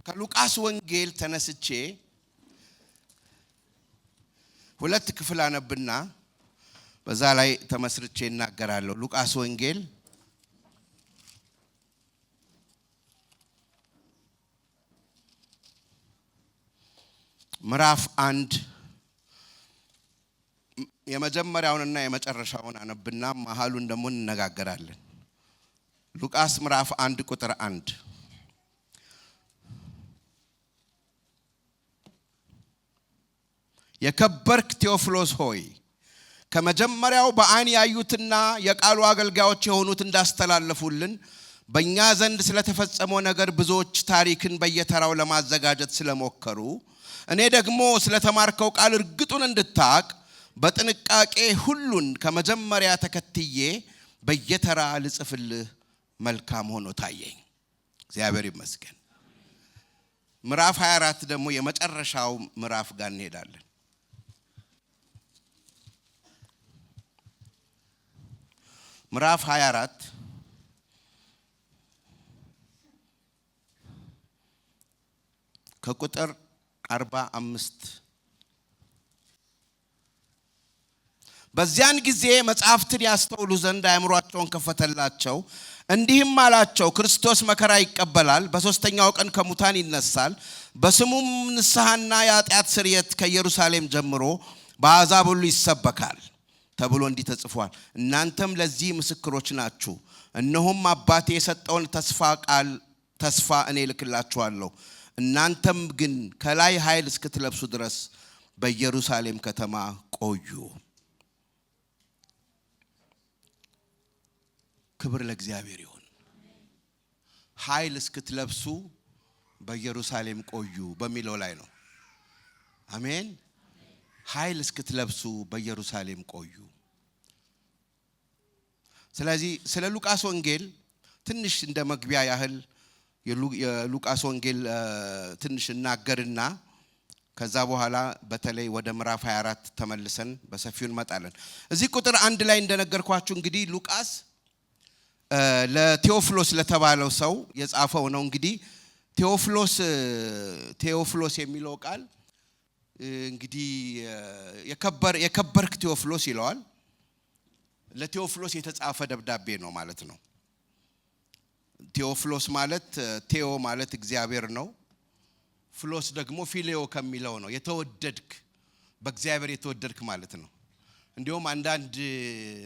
ከሉቃስ ወንጌል ተነስቼ ሁለት ክፍል አነብና በዛ ላይ ተመስርቼ እናገራለሁ። ሉቃስ ወንጌል ምዕራፍ 1 የመጀመሪያውንና የመጨረሻውን አነብና መሐሉን ደግሞ እንነጋገራለን። ሉቃስ ምዕራፍ 1 ቁጥር 1 የከበርክ ቴዎፍሎስ ሆይ ከመጀመሪያው በዓይን ያዩትና የቃሉ አገልጋዮች የሆኑት እንዳስተላለፉልን በእኛ ዘንድ ስለተፈጸመው ነገር ብዙዎች ታሪክን በየተራው ለማዘጋጀት ስለሞከሩ እኔ ደግሞ ስለተማርከው ቃል እርግጡን እንድታቅ በጥንቃቄ ሁሉን ከመጀመሪያ ተከትዬ በየተራ ልጽፍልህ መልካም ሆኖ ታየኝ። እግዚአብሔር ይመስገን። ምዕራፍ 24 ደግሞ የመጨረሻው ምዕራፍ ጋር እንሄዳለን። ምዕራፍ 24 ከቁጥር 45 በዚያን ጊዜ መጻሕፍትን ያስተውሉ ዘንድ አእምሮአቸውን ከፈተላቸው። እንዲህም አላቸው፣ ክርስቶስ መከራ ይቀበላል፣ በሦስተኛው ቀን ከሙታን ይነሳል፣ በስሙም ንስሐና የኃጢአት ስርየት ከኢየሩሳሌም ጀምሮ በአሕዛብ ሁሉ ይሰበካል ተብሎ እንዲህ ተጽፏል። እናንተም ለዚህ ምስክሮች ናችሁ። እነሆም አባቴ የሰጠውን ተስፋ እኔ እልክላችኋለሁ። እናንተም ግን ከላይ ኃይል እስክትለብሱ ድረስ በኢየሩሳሌም ከተማ ቆዩ። ክብር ለእግዚአብሔር ይሁን። ኃይል እስክትለብሱ በኢየሩሳሌም ቆዩ በሚለው ላይ ነው። አሜን። ኃይል እስክትለብሱ በኢየሩሳሌም ቆዩ። ስለዚህ ስለ ሉቃስ ወንጌል ትንሽ እንደ መግቢያ ያህል የሉቃስ ወንጌል ትንሽ እናገርና ከዛ በኋላ በተለይ ወደ ምዕራፍ 24 ተመልሰን በሰፊው እንመጣለን። እዚህ ቁጥር 1 ላይ እንደነገርኳችሁ እንግዲህ ሉቃስ ለቴዎፍሎስ ለተባለው ሰው የጻፈው ነው። እንግዲህ ቴዎፍሎስ የሚለው ቃል እንግዲህ የከበርክ ቴዎፍሎስ ይለዋል። ለቴዎፍሎስ የተጻፈ ደብዳቤ ነው ማለት ነው። ቴዎፍሎስ ማለት ቴዎ ማለት እግዚአብሔር ነው። ፍሎስ ደግሞ ፊሌዮ ከሚለው ነው፣ የተወደድክ በእግዚአብሔር የተወደድክ ማለት ነው። እንዲሁም አንዳንድ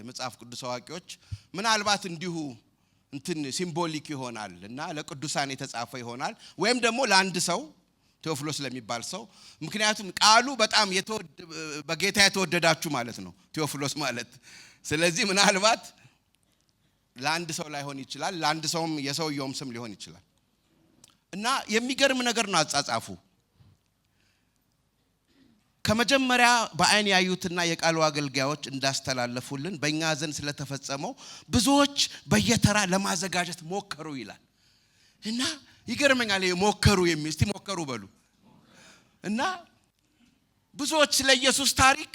መጽሐፍ ቅዱስ አዋቂዎች ምናልባት እንዲሁ ሲምቦሊክ ይሆናል እና ለቅዱሳን የተጻፈ ይሆናል ወይም ደግሞ ለአንድ ሰው ቴዎፍሎስ ለሚባል ሰው፣ ምክንያቱም ቃሉ በጣም በጌታ የተወደዳችሁ ማለት ነው ቴዎፍሎስ ማለት። ስለዚህ ምናልባት ለአንድ ሰው ላይሆን ይችላል፣ ለአንድ ሰውም የሰውየውም ስም ሊሆን ይችላል። እና የሚገርም ነገር ነው አጻጻፉ። ከመጀመሪያ በዓይን ያዩትና የቃሉ አገልጋዮች እንዳስተላለፉልን በእኛ ዘንድ ስለተፈጸመው ብዙዎች በየተራ ለማዘጋጀት ሞከሩ ይላል። እና ይገርመኛል ሞከሩ የሚል እስቲ ሞከሩ በሉ። እና ብዙዎች ስለ ኢየሱስ ታሪክ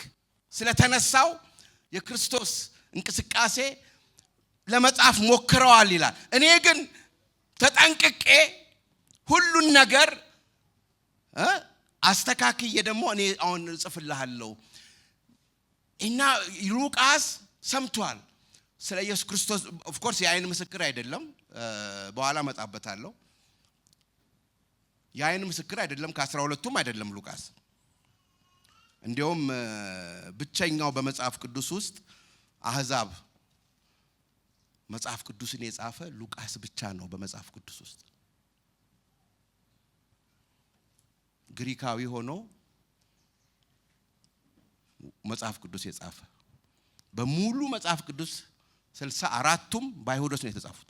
ስለተነሳው የክርስቶስ እንቅስቃሴ ለመጻፍ ሞክረዋል ይላል። እኔ ግን ተጠንቅቄ ሁሉን ነገር አስተካክዬ ደግሞ እኔ አሁን ጽፍልሃለሁ። እና ሉቃስ ሰምቷል ስለ ኢየሱስ ክርስቶስ። ኦፍ ኮርስ የዓይን ምስክር አይደለም፣ በኋላ መጣበታለሁ። የዓይን ምስክር አይደለም፣ ከ12ቱም አይደለም ሉቃስ። እንዲያውም ብቸኛው በመጽሐፍ ቅዱስ ውስጥ አሕዛብ መጽሐፍ ቅዱስን የጻፈ ሉቃስ ብቻ ነው በመጽሐፍ ቅዱስ ውስጥ። ግሪካዊ ሆኖ መጽሐፍ ቅዱስ የጻፈ በሙሉ መጽሐፍ ቅዱስ 64ቱም በአይሁዶች ነው የተጻፉት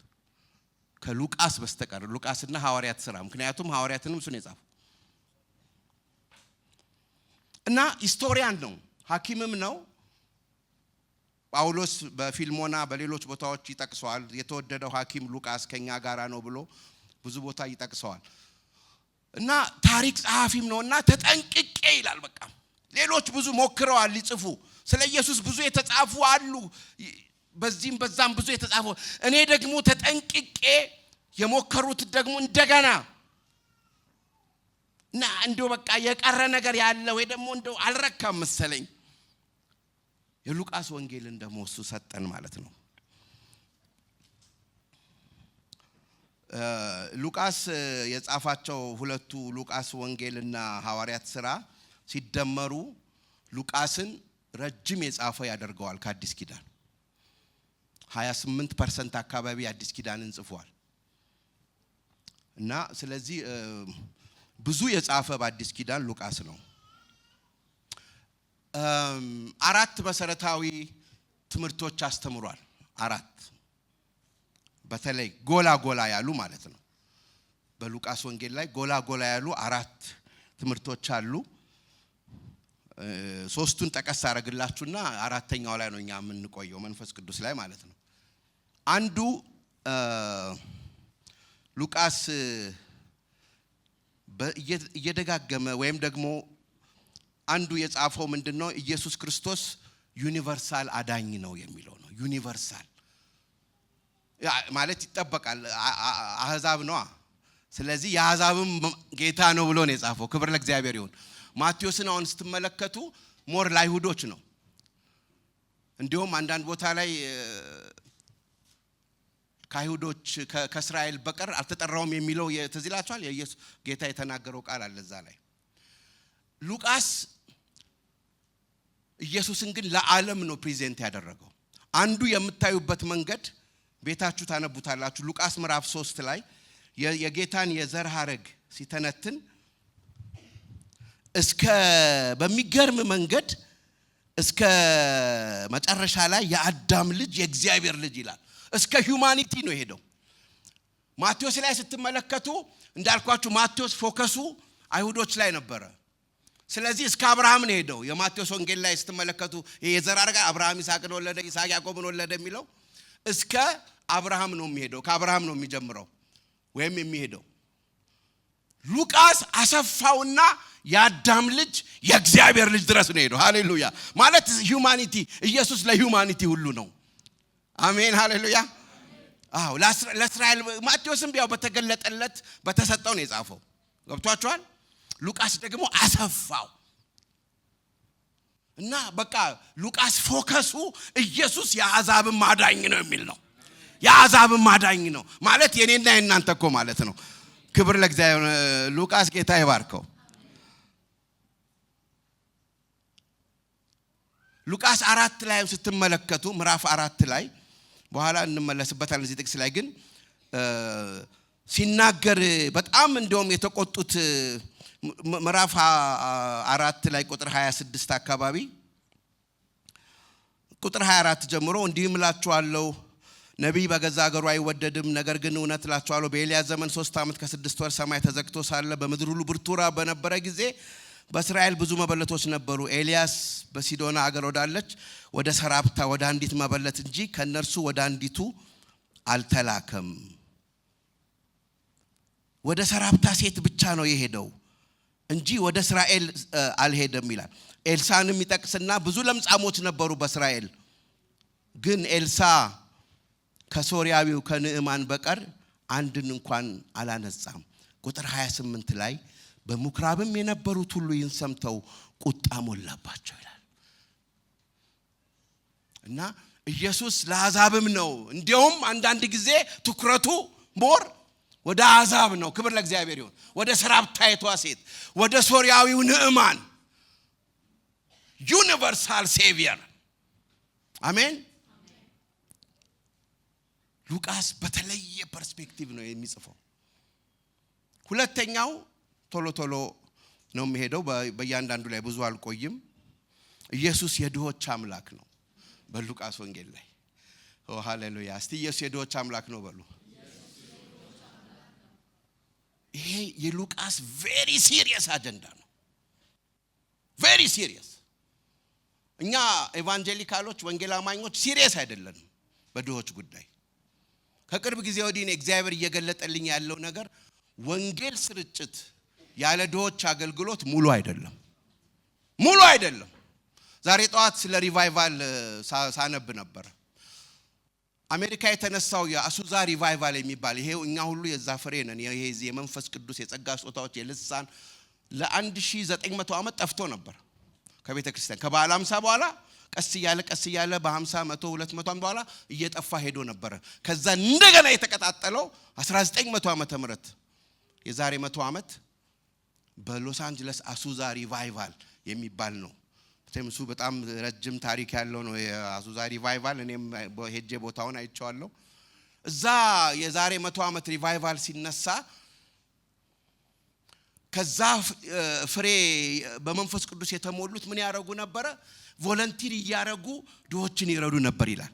ከሉቃስ በስተቀር፣ ሉቃስና ሐዋርያት ሥራ። ምክንያቱም ሐዋርያትንም እሱ ነው የጻፈው። እና ሂስቶሪያን ነው፣ ሐኪምም ነው። ጳውሎስ በፊልሞና በሌሎች ቦታዎች ይጠቅሰዋል። የተወደደው ሐኪም ሉቃስ ከኛ ጋራ ነው ብሎ ብዙ ቦታ ይጠቅሰዋል። እና ታሪክ ጸሐፊም ነውና ተጠንቅቄ ይላል። በቃ ሌሎች ብዙ ሞክረዋል ሊጽፉ ስለ ኢየሱስ ብዙ የተጻፉ አሉ፣ በዚህም በዛም ብዙ የተጻፉ። እኔ ደግሞ ተጠንቅቄ የሞከሩት ደግሞ እንደገና እና እንደው በቃ የቀረ ነገር ያለ ወይ ደግሞ እንደው አልረካም መሰለኝ የሉቃስ ወንጌልን ደግሞ እሱ ሰጠን ማለት ነው። ሉቃስ የጻፋቸው ሁለቱ ሉቃስ ወንጌልና ሐዋርያት ሥራ ሲደመሩ ሉቃስን ረጅም የጻፈ ያደርገዋል። ከአዲስ ኪዳን 28% አካባቢ አዲስ ኪዳንን ጽፏል። እና ስለዚህ ብዙ የጻፈ በአዲስ ኪዳን ሉቃስ ነው። አራት መሰረታዊ ትምህርቶች አስተምሯል። አራት በተለይ ጎላ ያሉ ማለት ነው። በሉቃስ ወንጌል ላይ ጎላ ያሉ አራት ትምህርቶች አሉ። ሶስቱን ጠቀስ አረግላችሁና አራተኛው ላይ ነው እኛ የምንቆየው መንፈስ ቅዱስ ላይ ማለት ነው። አንዱ ሉቃስ እየደጋገመ ወይም ደግሞ አንዱ የጻፈው ምንድነው ኢየሱስ ክርስቶስ ዩኒቨርሳል አዳኝ ነው የሚለው ነው። ዩኒቨርሳል ማለት ይጠበቃል አህዛብ ነው። ስለዚህ የአህዛብም ጌታ ነው ብሎ ነው የጻፈው። ክብር ለእግዚአብሔር ይሁን። ማቴዎስን አሁን ስትመለከቱ ሞር ለአይሁዶች ነው። እንዲሁም አንዳንድ ቦታ ላይ ከአይሁዶች ከእስራኤል በቀር አልተጠራውም የሚለው ትዝ ይላችኋል። የኢየሱስ ጌታ የተናገረው ቃል አለ እዛ ላይ። ሉቃስ ኢየሱስን ግን ለዓለም ነው ፕሬዘንት ያደረገው። አንዱ የምታዩበት መንገድ ቤታችሁ ታነቡታላችሁ። ሉቃስ ምዕራፍ 3 ላይ የጌታን የዘር ሐረግ ሲተነትን እስከ በሚገርም መንገድ እስከ መጨረሻ ላይ የአዳም ልጅ የእግዚአብሔር ልጅ ይላል። እስከ ሂዩማኒቲ ነው ሄደው። ማቴዎስ ላይ ስትመለከቱ እንዳልኳችሁ ማቴዎስ ፎከሱ አይሁዶች ላይ ነበረ። ስለዚህ እስከ አብርሃም ነው ሄደው። የማቴዎስ ወንጌል ላይ ስትመለከቱ የዘር ሐረግ አብርሃም ይስሐቅን ወለደ፣ ይስሐቅ ያዕቆብን ወለደ የሚለው እስከ አብርሃም ነው የሚሄደው። ከአብርሃም ነው የሚጀምረው ወይም የሚሄደው። ሉቃስ አሰፋውና የአዳም ልጅ የእግዚአብሔር ልጅ ድረስ ነው ሄደው። ሃሌሉያ ማለት ሂዩማኒቲ ኢየሱስ ለሂዩማኒቲ ሁሉ ነው። አሜን ሃሌሉያ። አዎ ለእስራኤል ማቴዎስም ቢያው በተገለጠለት በተሰጠው ነው የጻፈው። ገብቷችኋል? ሉቃስ ደግሞ አሰፋው እና በቃ ሉቃስ ፎከሱ ኢየሱስ የአሕዛብን ማዳኝ ነው የሚል ነው። የአሕዛብን ማዳኝ ነው ማለት የኔና የናንተ እኮ ማለት ነው። ክብር ለእግዚአብሔር። ሉቃስ ጌታ ይባርከው። ሉቃስ 4 ላይ ስትመለከቱ ምዕራፍ 4 ላይ በኋላ እንመለስበታለን። እዚህ ጥቅስ ላይ ግን ሲናገር በጣም እንደውም የተቆጡት ምዕራፍ 4 ላይ ቁጥር 26 አካባቢ ቁጥር 24 ጀምሮ እንዲህም እላችኋለሁ ነቢይ በገዛ ሀገሩ አይወደድም። ነገር ግን እውነት እላችኋለሁ በኤልያስ ዘመን 3 ዓመት ከ6 ወር ሰማይ ተዘግቶ ሳለ በምድር ሁሉ ብርቱ ራብ በነበረ ጊዜ በእስራኤል ብዙ መበለቶች ነበሩ። ኤልያስ በሲዶና አገር ወዳለች ወደ ሰራፕታ ወደ አንዲት መበለት እንጂ ከነርሱ ወደ አንዲቱ አልተላከም። ወደ ሰራፕታ ሴት ብቻ ነው የሄደው እንጂ ወደ እስራኤል አልሄደም ይላል። ኤልሳንም ይጠቅስና ብዙ ለምጻሞች ነበሩ በእስራኤል። ግን ኤልሳ ከሶርያዊው ከንዕማን በቀር አንድን እንኳን አላነጻም። ቁጥር 28 ላይ በምኩራብም የነበሩት ሁሉ ይህን ሰምተው ቁጣ ሞላባቸው ይላል። እና ኢየሱስ ለአሕዛብም ነው። እንዲያውም አንዳንድ ጊዜ ትኩረቱ ሞር ወደ አሕዛብ ነው። ክብር ለእግዚአብሔር ይሁን። ወደ ሰራፕታይቷ ሴት፣ ወደ ሶርያዊው ንዕማን ዩኒቨርሳል ሴቪየር። አሜን። ሉቃስ በተለየ ፐርስፔክቲቭ ነው የሚጽፈው። ሁለተኛው ቶሎ ነው የሚሄደው። በእያንዳንዱ ላይ ብዙ አልቆይም። ኢየሱስ የድሆች አምላክ ነው በሉቃስ ወንጌል ላይ። ኦ ሃሌሉያ። እስቲ ኢየሱስ የድሆች አምላክ ነው በሉ። ይሄ የሉቃስ ቬሪ ሲሪየስ አጀንዳ ነው። ቬሪ ሲሪየስ። እኛ ኤቫንጀሊካሎች ወንጌል አማኞች ሲሪየስ አይደለንም በድሆች ጉዳይ። ከቅርብ ጊዜ ወዲህ እግዚአብሔር እየገለጠልኝ ያለው ነገር ወንጌል ስርጭት ያለ ድሆች አገልግሎት ሙሉ አይደለም። ዛሬ ጠዋት ስለ ሪቫይቫል ሳነብ ነበር። አሜሪካ የተነሳው የአሱዛ ሪቫይቫል የሚባል ይሄው እኛ ሁሉ የዛ ፍሬ ነን። ይሄ የመንፈስ ቅዱስ የጸጋ ስጦታዎች የልሳን ለ1900 ዓመት ጠፍቶ ነበር ከቤተ ክርስቲያን። ከበዓለ ሃምሳ በኋላ ቀስ እያለ በ50 100 200 ዓመት በኋላ እየጠፋ ሄዶ ነበር። ከዛ እንደገና የተቀጣጠለው 1900 ዓመተ ምህረት የዛሬ 100 ዓመት በሎስ አንጀለስ አሱዛ ሪቫይቫል የሚባል ነው። ተምሱ በጣም ረጅም ታሪክ ያለው ነው የአሱዛ ሪቫይቫል። እኔም ሄጄ ቦታውን አይቼዋለሁ። እዛ የዛሬ 100 ዓመት ሪቫይቫል ሲነሳ ከዛ ፍሬ በመንፈስ ቅዱስ የተሞሉት ምን ያረጉ ነበር? ቮለንቲር ያረጉ ድሆችን ይረዱ ነበር ይላል።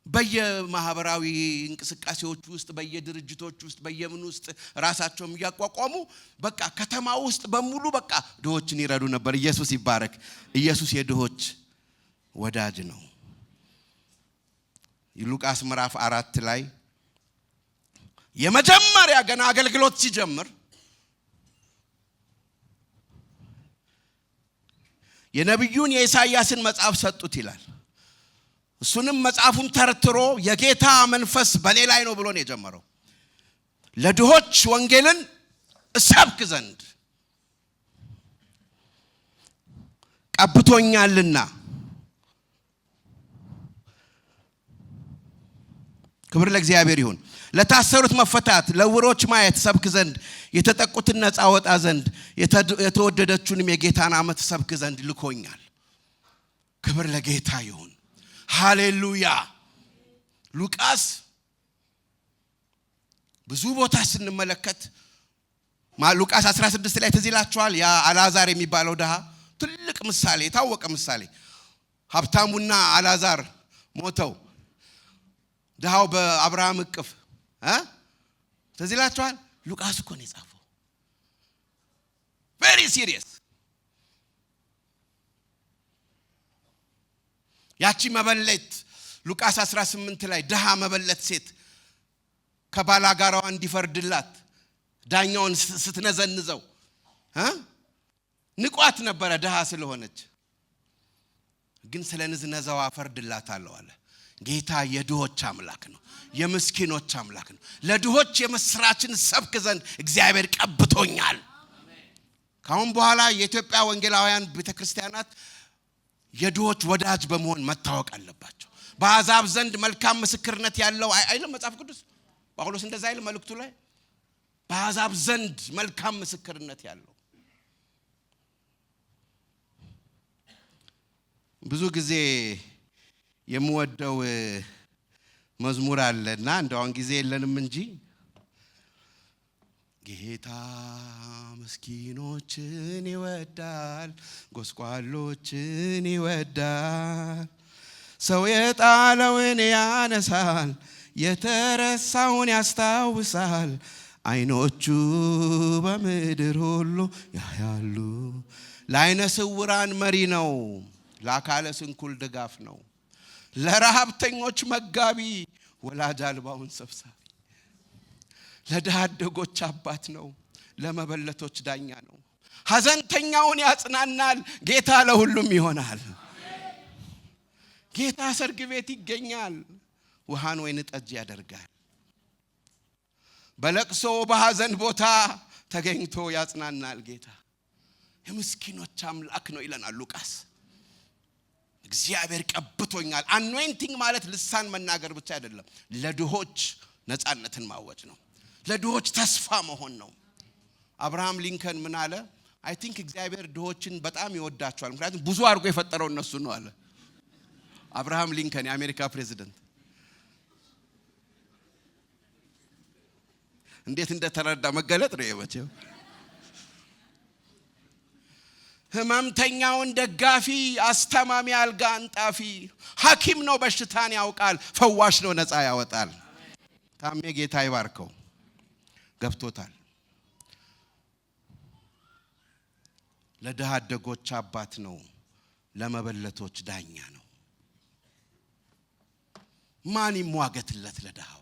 በየማህበራዊ እንቅስቃሴዎች ውስጥ በየድርጅቶች ውስጥ በየምን ውስጥ ራሳቸውም ያቋቋሙ በቃ ከተማ ውስጥ በሙሉ በቃ ድሆችን ይረዱ ነበር። ኢየሱስ ይባረክ። ኢየሱስ የድሆች ወዳጅ ነው። ሉቃስ ምዕራፍ 4 ላይ የመጀመሪያ ገና አገልግሎት ሲጀምር የነብዩን የኢሳይያስን መጽሐፍ ሰጡት ይላል። እሱንም መጽሐፉን ተርትሮ የጌታ መንፈስ በኔ ላይ ነው ብሎ ነው የጀመረው። ለድሆች ወንጌልን እሰብክ ዘንድ ቀብቶኛልና። ክብር ለእግዚአብሔር ይሁን። ለታሰሩት መፈታት፣ ለዕውሮች ማየት ሰብክ ዘንድ፣ የተጠቁትን ነፃ ወጣ ዘንድ፣ የተወደደችውንም የጌታን ዓመት ሰብክ ዘንድ ልኮኛል። ክብር ለጌታ ይሁን። ሃሌሉያ። ሉቃስ ብዙ ቦታ ስንመለከት ሉቃስ 16 ላይ ተዚላችኋል። ያ አልዓዛር የሚባለው ደሃ ትልቅ ምሳሌ፣ የታወቀ ምሳሌ። ሀብታሙና አልዓዛር ሞተው ደሃው በአብርሃም እቅፍ ተዚላችኋል። ሉቃስ እኮ ነው የጻፈው። ቬሪ ሲሪየስ። ያቺ መበለት ሉቃስ 18 ላይ ደሃ መበለት ሴት ከባላጋራዋ እንዲፈርድላት ዳኛውን ስትነዘንዘው ንቋት ነበረ ደሃ ስለሆነች። ግን ስለ ንዝነዛዋ ፈርድላታለሁ አለ። ጌታ የድሆች አምላክ ነው፣ የምስኪኖች አምላክ ነው። ለድሆች የምስራችን ሰብክ ዘንድ እግዚአብሔር ቀብቶኛል። ካሁን በኋላ የኢትዮጵያ ወንጌላውያን ቤተክርስቲያናት የድሆች ወዳጅ በመሆን መታወቅ አለባቸው። በአሕዛብ ዘንድ መልካም ምስክርነት ያለው አይልም መጽሐፍ ቅዱስ? ጳውሎስ እንደዛ አይልም መልእክቱ ላይ? በአሕዛብ ዘንድ መልካም ምስክርነት ያለው። ብዙ ጊዜ የምወደው መዝሙር አለና እንደውን ጊዜ የለንም እንጂ ጌታ ምስኪኖችን ይወዳል፣ ጎስቋሎችን ይወዳል። ሰው የጣለውን ያነሳል፣ የተረሳውን ያስታውሳል። አይኖቹ በምድር ሁሉ ያያሉ። ለዓይነ ስውራን መሪ ነው፣ ለአካለ ስንኩል ድጋፍ ነው። ለረሃብተኞች መጋቢ፣ ወላጅ አልባውን ሰብሳቢ። ለድሃ አደጎች አባት ነው፣ ለመበለቶች ዳኛ ነው። ሐዘንተኛውን ያጽናናል፣ ጌታ ለሁሉም ይሆናል። ጌታ ሰርግ ቤት ይገኛል፣ ውሃን ወይን ጠጅ ያደርጋል። በለቅሶ በሐዘን ቦታ ተገኝቶ ያጽናናል ጌታ። የምስኪኖች አምላክ ነው ይለናል ሉቃስ። እግዚአብሔር ቀብቶኛል። አኖይንቲንግ ማለት ልሳን መናገር ብቻ አይደለም፣ ለድሆች ነፃነትን ማወጅ ነው። ለድሆች ተስፋ መሆን ነው። አብርሃም ሊንከን ምን አለ? አይ ቲንክ እግዚአብሔር ድሆችን በጣም ይወዳቸዋል፣ ምክንያቱም ብዙ አድርጎ የፈጠረው እነሱ ነው አለ። አብርሃም ሊንከን የአሜሪካ ፕሬዚደንት እንዴት እንደተረዳ መገለጥ ነው የመቼው። ህመምተኛውን ደጋፊ፣ አስተማሚ አልጋ አንጣፊ፣ ሐኪም ነው በሽታን ያውቃል፣ ፈዋሽ ነው ነፃ ያወጣል። ታሜ ጌታ ይባርከው ገብቶታል። ለድሃ አደጎች አባት ነው፣ ለመበለቶች ዳኛ ነው። ማን ይሟገትለት ለድሃው?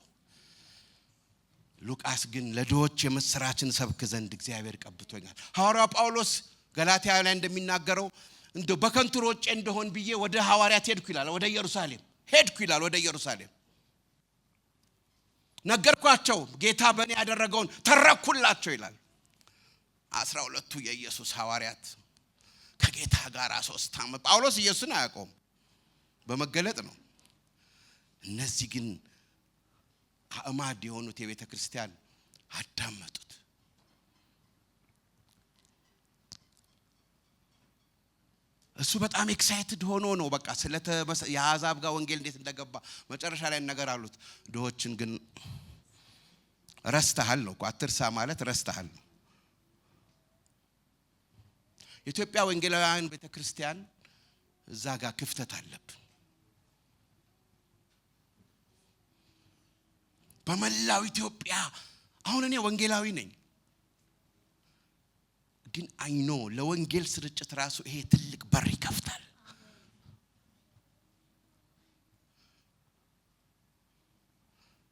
ሉቃስ ግን ለድሆች የምስራችን ሰብክ ዘንድ እግዚአብሔር ቀብቶኛል። ሐዋርያው ጳውሎስ ገላትያ ላይ እንደሚናገረው እንደው በከንቱ ሮጬ እንደሆን ብዬ ወደ ሐዋርያት ሄድኩ ይላል። ወደ ኢየሩሳሌም ሄድኩ ይላል። ወደ ኢየሩሳሌም ነገርኳቸው፣ ጌታ በእኔ ያደረገውን ተረኩላቸው ይላል። 12ቱ የኢየሱስ ሐዋርያት ከጌታ ጋር 3 ዓመት ጳውሎስ ኢየሱስን አያውቀውም በመገለጥ ነው እነዚህ ግን አማድ የሆኑት የቤተ ክርስቲያን አዳመጡት እሱ በጣም ኤክሳይትድ ሆኖ ነው በቃ የአሕዛብ ጋር ወንጌል እንዴት እንደገባ መጨረሻ ላይ ነገር አሉት ድሆችን ግን ረስተሃል ነው አትርሳ ማለት ረስተሃል የኢትዮጵያ ወንጌላውያን ቤተክርስቲያን እዛ ጋር ክፍተት አለብን በመላው ኢትዮጵያ አሁን እኔ ወንጌላዊ ነኝ ግን አይኖ ለወንጌል ስርጭት ራሱ ይሄ ትልቅ በር ይከፍታል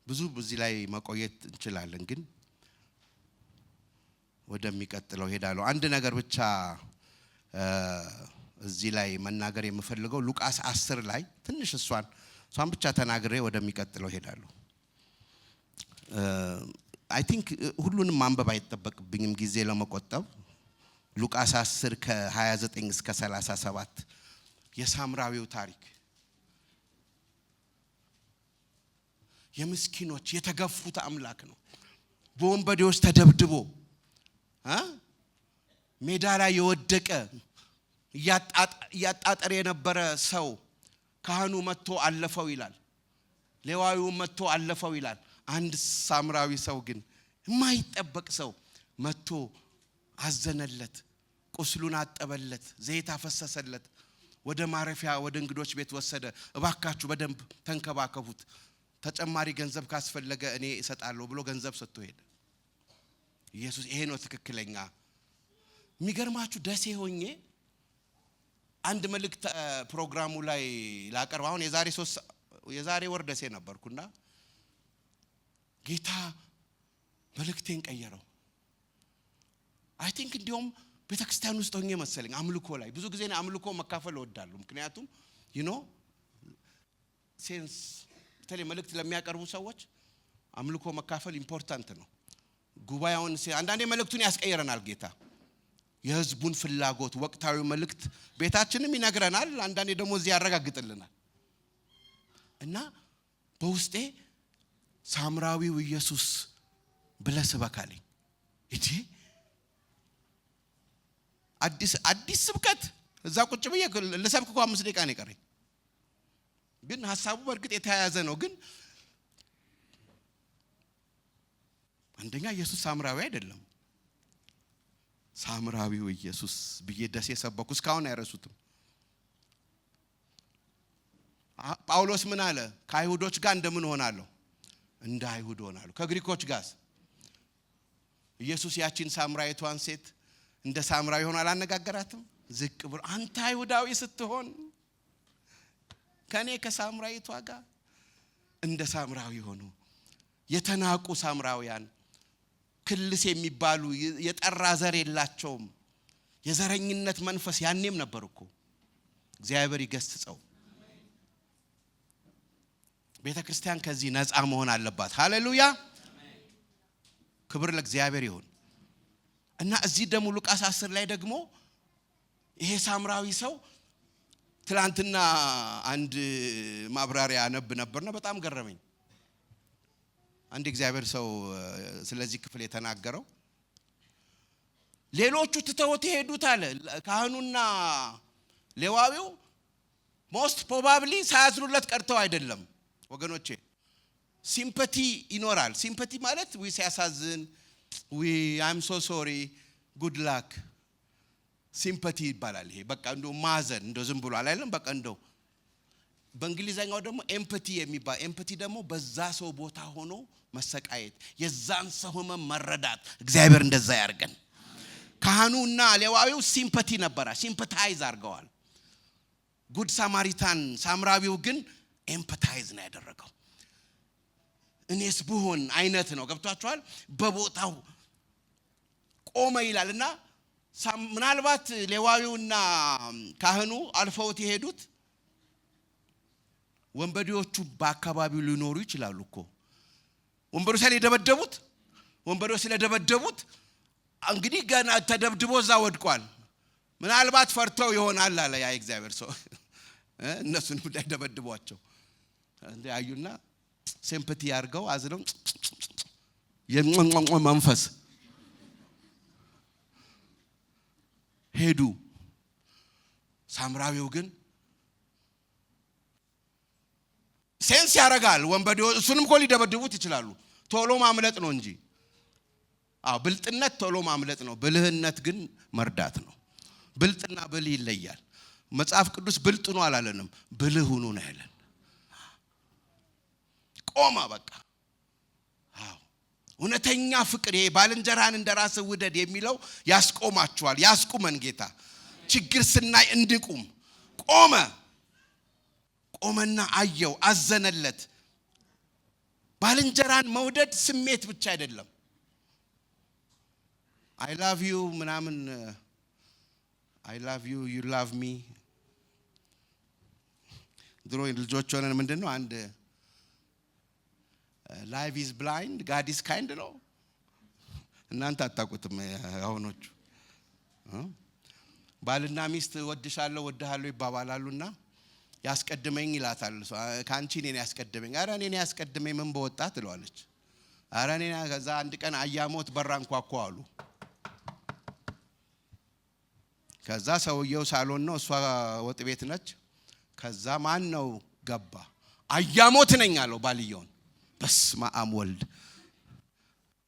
ብዙ በዚህ ላይ መቆየት እንችላለን ግን ወደሚቀጥለው ሄዳለሁ አንድ ነገር ብቻ እዚህ ላይ መናገር የምፈልገው ሉቃስ 10 ላይ ትንሽ እሷን ብቻ ተናግሬ ወደሚቀጥለው ሄዳለሁ አይ ቲንክ ሁሉንም ማንበብ አይተበቅብኝም ጊዜ ለመቆጠብ ሉቃስ 10 ከ29 እስከ 37 የሳምራዊው ታሪክ የምስኪኖች የተገፉት አምላክ ነው በወንበዴዎች ተደብድቦ ሜዳ ላይ የወደቀ ያጣጣረ የነበረ ሰው ካህኑ መጥቶ አለፈው ይላል ሌዋዊው መጥቶ አለፈው ይላል አንድ ሳምራዊ ሰው ግን የማይጠበቅ ሰው መጥቶ አዘነለት ቁስሉን አጠበለት ዘይት አፈሰሰለት ወደ ማረፊያ ወደ እንግዶች ቤት ወሰደ እባካችሁ በደንብ ተንከባከቡት ተጨማሪ ገንዘብ ካስፈለገ እኔ እሰጣለሁ ብሎ ገንዘብ ሰጥቶ ሄደ ኢየሱስ ይሄ ነው ትክክለኛ የሚገርማችሁ ደሴ ሆኜ አንድ መልእክት ፕሮግራሙ ላይ ላቀርብ አሁን የዛሬ ወር ደሴ ነበርኩና ጌታ መልእክቴን ቀየረው አይ ቲንክ እንዲያውም ቤተክርስቲያን ውስጥ ሆኜ መሰለኝ አምልኮ ላይ ብዙ ጊዜ እኔ አምልኮ መካፈል እወዳለሁ ምክንያቱም ሴንስ ተለይ መልእክት ለሚያቀርቡ ሰዎች አምልኮ መካፈል ኢምፖርታንት ነው ጉባኤውን አንዳንዴ መልእክቱን ያስቀየረናል ጌታ የህዝቡን ፍላጎት ወቅታዊ መልእክት ቤታችንም ይነግረናል አንዳንዴ ደግሞ እዚህ ያረጋግጥልናል እና በውስጤ ሳምራዊው ኢየሱስ ብለህ ስበካለኝ እጂ አዲስ ስብከት እዛ ቁጭ ብዬ ለሰብክ 5 ደቂቃ ነው የቀረኝ ግን ሐሳቡ በርግጥ የተያያዘ ነው ግን አንደኛ ኢየሱስ ሳምራዊ አይደለም ሳምራዊው ኢየሱስ ብዬ ደስ የሰበኩ እስካሁን አይረሱትም ጳውሎስ ምን አለ ከአይሁዶች ጋር እንደምን ሆናለሁ እንደ አይሁድ ሆናለሁ ከግሪኮች ጋር ኢየሱስ ያቺን ሳምራዊቷን ሴት እንደ ሳምራዊ ሆኖ አላነጋገራትም ዝቅ ብሎ አንተ አይሁዳዊ ስትሆን ከኔ ከሳምራዊቷ ጋር እንደ ሳምራዊ ሆኖ የተናቁ ሳምራውያን ክልስ የሚባሉ የጠራ ዘር የላቸውም የዘረኝነት መንፈስ ያኔም ነበርኩ እግዚአብሔር ይገስጸው ቤተክርስቲያን ከዚህ ነፃ መሆን አለባት ሃሌሉያ ክብር ለእግዚአብሔር ይሁን እና እዚህ ደግሞ ሉቃስ 10 ላይ ደግሞ ይሄ ሳምራዊ ሰው ትላንትና አንድ ማብራሪያ ነበርና በጣም ገረመኝ አንድ እግዚአብሔር ሰው ስለዚህ ክፍል የተናገረው ሌሎቹ ትተውት ሄዱት አለ ካህኑና ሌዋዊው most probably ሳያዝኑለት ቀርተው አይደለም ወገኖቼ ሲምፓቲ ይኖራል ሲምፓቲ ማለት ሲያሳዝን I'm so sorry good luck ሲምፓቲ ይባላል ይሄ በቃ እንደው ማዘን እንደው ዝም ብሎ አይደለም በቃ እንደው በእንግሊዘኛው ደግሞ ኤምፓቲ የሚባል ኤምፓቲ ደግሞ በዛ ሰው ቦታ ሆኖ መሰቃየት የዛን ሰው ህመም መረዳት እግዚአብሔር እንደዛ ያርገን ካህኑና ሌዋዊው ሲምፓቲ ነበራ ሲምፓታይዝ አርገዋል ጉድ ሳማሪታን ሳምራዊው ግን ኤምፓታይዝ ነው ያደረገው እኔስ ብሆን አይነት ነው ገብቷችኋል በቦታው ቆመ ይላልና ምናልባት ሌዋዊውና ካህኑ አልፈውት የሄዱት ወንበዴዎቹ በአካባቢው ሊኖሩ ይችላሉ እኮ ወንበዴው ስለደበደቡት እንግዲህ ገና ተደብድቦ እዛ ወድቋል። ምናልባት ፈርተው ይሆናል አለ ያ እግዚአብሔር ሰው እነሱን እንዳይደበድቧቸው እንደ አዩና ሲምፓቲ ያርገው አዝነው የመንቆንቆ መንፈስ ሄዱ። ሳምራዊው ግን ሴንስ ያረጋል። ወንበዴው እሱንም እኮ ሊደበድቡት ይችላሉ። ቶሎ ማምለጥ ነው እንጂ ብልጥነት ቶሎ ማምለጥ ነው። ብልህነት ግን መርዳት ነው። ብልጥና ብልህ ይለያል። መጽሐፍ ቅዱስ ብልጥ ነው አላለንም፣ ብልህ ሁኑ ነው ያለን። ቆማ በቃ እውነተኛ ፍቅር ይሄ ባልንጀራህን እንደራስህ ውደድ የሚለው ያስቆማችኋል። ያስቁመን ጌታ። ችግር ስናይ እንድቁም ቆመና አየው፣ አዘነለት። ባልንጀራን መውደድ ስሜት ብቻ አይደለም። I love you ምናምን I love you you love me ድሮ ልጆች ሆነን ምንድነው አንድ life is blind God is kind ነው። እናንተ አታውቁትም አሁኖቹ። ባልና ሚስት ወድሻለሁ ወድሃለሁ ይባባላሉና ያስቀድመኝ ይላታል። ካንቺ እኔን ያስቀድመኝ። አረ እኔን ያስቀድመኝ ምን በወጣት ትለዋለች። አረ እኔን ከዛ አንድ ቀን አያሞት በራን ኳኳ አሉ። ከዛ ሰውየው ሳሎን ነው፣ እሷ ወጥ ቤት ነች። ከዛ ማን ነው ገባ? አያሞት ነኝ አለው ባልየውን። በስመ አብ ወልድ።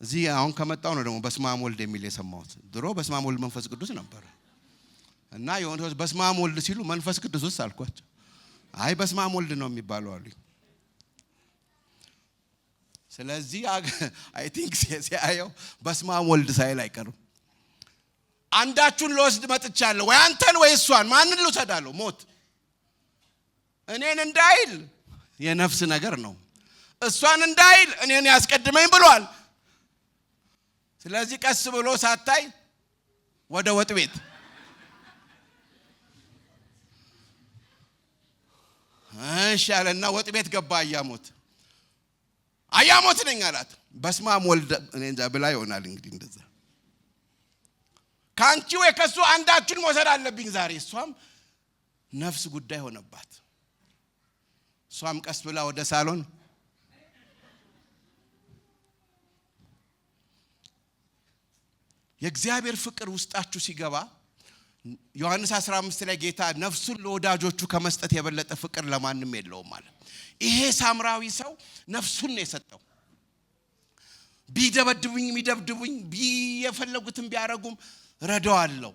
እዚህ አሁን ከመጣው ነው ደግሞ በስመ አብ ወልድ የሚል የሰማሁት። ድሮ በስመ አብ ወልድ መንፈስ ቅዱስ ነበር እና የሆነ በስመ አብ ወልድ ሲሉ መንፈስ ቅዱስስ አልኳቸው። አይ በስመ አብ ወልድ ነው የሚባለው አሉኝ። ስለዚህ አይ ቲንክ ሲያየው በስመ አብ ወልድ ሳይል አይቀርም። አንዳችሁን ልወስድ መጥቻለሁ፣ ወይ አንተን ወይ እሷን፣ ማንን ልውሰዳለሁ? ሞት እኔን እንዳይል የነፍስ ነገር ነው። እሷን እንዳይል እኔን ያስቀድመኝ ብሏል። ስለዚህ ቀስ ብሎ ሳታይ ወደ ወጥ ቤት አሻለና ወጥ ቤት ገባ። አያሞት ነኝ አላት። በስመ አብ ወልድ እኔ እንጃ ብላ ይሆናል እንግዲህ እንደዛ። ካንቺ ወይ ከሱ አንዳችን መውሰድ አለብኝ ዛሬ። እሷም ነፍስ ጉዳይ ሆነባት። እሷም ቀስ ብላ ወደ ሳሎን የእግዚአብሔር ፍቅር ውስጣችሁ ሲገባ ዮሐንስ 15 ላይ ጌታ ነፍሱን ለወዳጆቹ ከመስጠት የበለጠ ፍቅር ለማንም የለውም ማለት። ይሄ ሳምራዊ ሰው ነፍሱን ነው የሰጠው። ቢደበድቡኝ የሚደብድቡኝ ቢየፈለጉትም ቢያረጉም ረዳዋለሁ፣